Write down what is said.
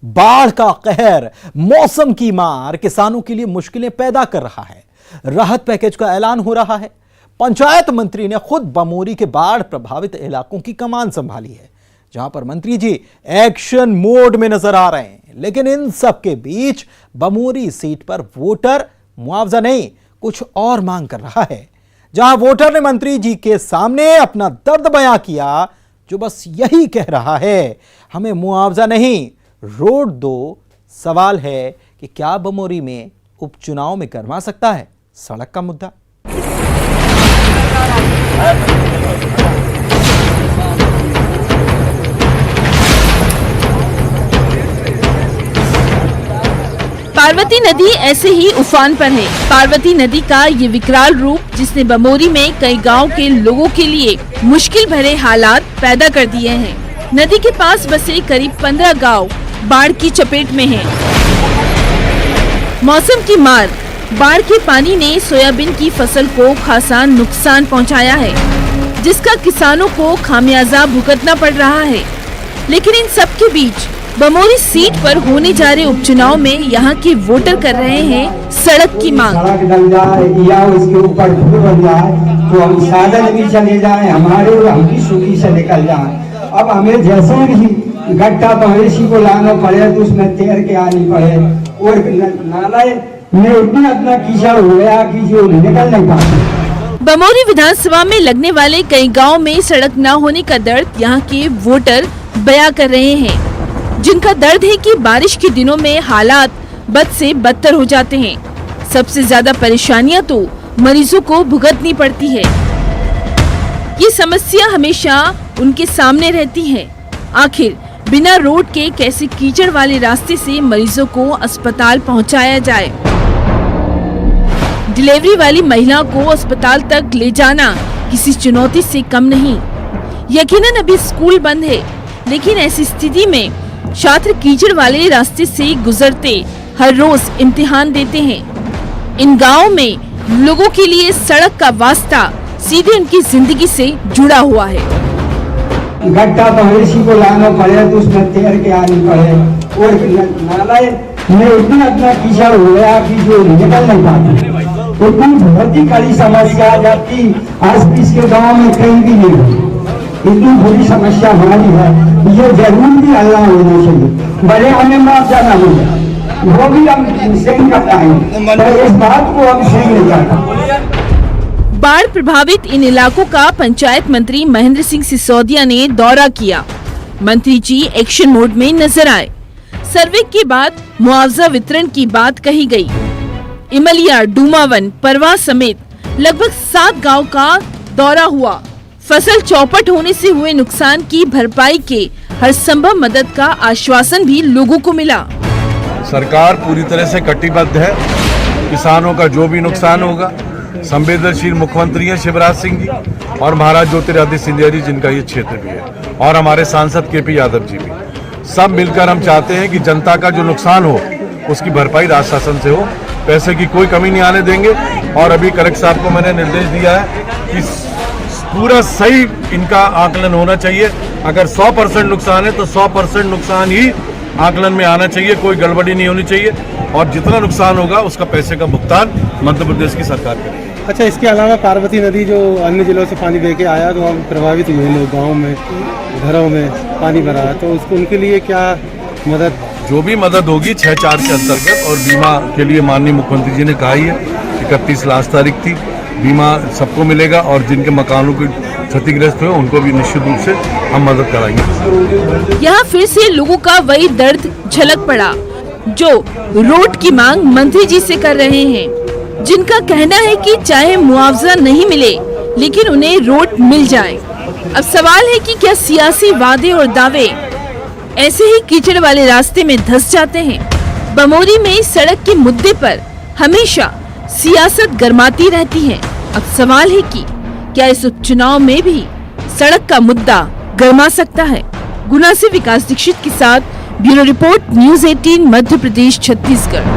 बाढ़ का कहर, मौसम की मार किसानों के लिए मुश्किलें पैदा कर रहा है। राहत पैकेज का ऐलान हो रहा है। पंचायत मंत्री ने खुद बमोरी के बाढ़ प्रभावित इलाकों की कमान संभाली है, जहां पर मंत्री जी एक्शन मोड में नजर आ रहे हैं। लेकिन इन सब के बीच बमोरी सीट पर वोटर मुआवजा नहीं, कुछ और मांग कर रहा है। जहां वोटर ने मंत्री जी के सामने अपना दर्द बयां किया, जो बस यही कह रहा है, हमें मुआवजा नहीं, रोड दो। सवाल है कि क्या बमोरी में उपचुनाव में गरमा सकता है सड़क का मुद्दा? पार्वती नदी ऐसे ही उफान पर है। पार्वती नदी का ये विकराल रूप, जिसने बमोरी में कई गांव के लोगों के लिए मुश्किल भरे हालात पैदा कर दिए हैं। नदी के पास बसे करीब 15 गांव बाढ़ की चपेट में हैं। मौसम की मार, बाढ़ के पानी ने सोयाबीन की फसल को खासा नुकसान पहुंचाया है, जिसका किसानों को खामियाजा भुगतना पड़ रहा है। लेकिन इन सब के बीच बमोरी सीट पर होने जा रहे उपचुनाव में यहाँ के वोटर कर रहे हैं सड़क की मांग। सड़क डल जाए या उसके ऊपर धूल बन जाए तो हम साधन भी चले जाए, हमारे हम भी सुखी से निकल जाए। अब हमें जैसे भी गड्ढा मवेशी को लाना पड़े तो उसमें तैर के आनी पड़े, और नाले में इतना इतना कीचड़ हो गया कि जो निकल नहीं पाते। बमोरी विधानसभा में लगने वाले कई गाँव में सड़क न होने का दर्द यहाँ के वोटर बयां कर रहे हैं, जिनका दर्द है कि बारिश के दिनों में हालात बद से बदतर हो जाते हैं। सबसे ज्यादा परेशानियां तो मरीजों को भुगतनी पड़ती है। ये समस्या हमेशा उनके सामने रहती है। आखिर बिना रोड के कैसे कीचड़ वाले रास्ते से मरीजों को अस्पताल पहुंचाया जाए? डिलीवरी वाली महिला को अस्पताल तक ले जाना किसी चुनौती से कम नहीं। यकीनन अभी स्कूल बंद है, लेकिन ऐसी स्थिति में छात्र कीचड़ वाले रास्ते से गुजरते हर रोज इम्तिहान देते हैं। इन गाँव में लोगों के लिए सड़क का वास्ता सीधे उनकी जिंदगी से जुड़ा हुआ है। गड्ढा मवेशी को लाना पड़े तो उसमें तैर के आनी पड़े, और नाले में इतना इतना कीचड़ हो गया कि जो निकल नहीं पाते। तो बहुत ही कड़ी समस्या आ जाती, आस-पास के गाँव में कहीं भी नहीं होती। इतनी बड़ी समस्या हमारी है, ये जरूर भी अल्लाह होना चाहिए। बड़े हमें मुआवजा न मिले, वो भी हम सहन कर पाएंगे, पर इस बात को हम सहन नहीं करता। बाढ़ प्रभावित इन इलाकों का पंचायत मंत्री महेंद्र सिंह सिसोदिया ने दौरा किया। मंत्री जी एक्शन मोड में नजर आए। सर्वे के बाद मुआवजा वितरण की बात कही गई। इमलिया, डूमावन, परवा समेत लगभग 7 गाँव का दौरा हुआ। फसल चौपट होने से हुए नुकसान की भरपाई के हर संभव मदद का आश्वासन भी लोगों को मिला। सरकार पूरी तरह से कटिबद्ध है। किसानों का जो भी नुकसान होगा, संवेदनशील मुख्यमंत्री हैं शिवराज सिंह जी और महाराज ज्योतिरादित्य सिंधिया जी, जिनका ये क्षेत्र भी है, और हमारे सांसद केपी यादव जी भी। सब मिलकर हम चाहते हैं कि जनता का जो नुकसान हो उसकी भरपाई राज्य शासन से हो। पैसे की कोई कमी नहीं आने देंगे। और अभी कलेक्टर साहब को मैंने निर्देश दिया है कि पूरा सही इनका आकलन होना चाहिए। अगर 100% नुकसान है तो 100% नुकसान ही आकलन में आना चाहिए, कोई गड़बड़ी नहीं होनी चाहिए। और जितना नुकसान होगा उसका पैसे का भुगतान मध्य प्रदेश की सरकार करेगी। अच्छा, इसके अलावा पार्वती नदी जो अन्य जिलों से पानी लेके आया तो वहाँ प्रभावित हुए लोग, गाँव में घरों में पानी भरा, तो उसको उनके लिए क्या मदद? जो भी मदद होगी 6-4 के अंतर्गत, और बीमा के लिए माननीय मुख्यमंत्री जी ने कहा ही है 31 लास्ट तारीख थी, बीमा सबको मिलेगा। और जिनके मकानों की क्षतिग्रस्त हुए उनको भी निश्चित रूप से हम मदद कराएंगे। यहाँ फिर से लोगों का वही दर्द झलक पड़ा, जो रोड की मांग मंत्री जी से कर रहे हैं, जिनका कहना है कि चाहे मुआवजा नहीं मिले लेकिन उन्हें रोड मिल जाए। अब सवाल है कि क्या सियासी वादे और दावे ऐसे ही कीचड़ वाले रास्ते में धंस जाते हैं? बमोरी में सड़क के मुद्दे पर हमेशा सियासत गरमाती रहती है। अब सवाल है कि क्या इस उपचुनाव में भी सड़क का मुद्दा गरमा सकता है? गुना से विकास दीक्षित के साथ bureau report, news 18 Madhya Pradesh, Chhattisgarh.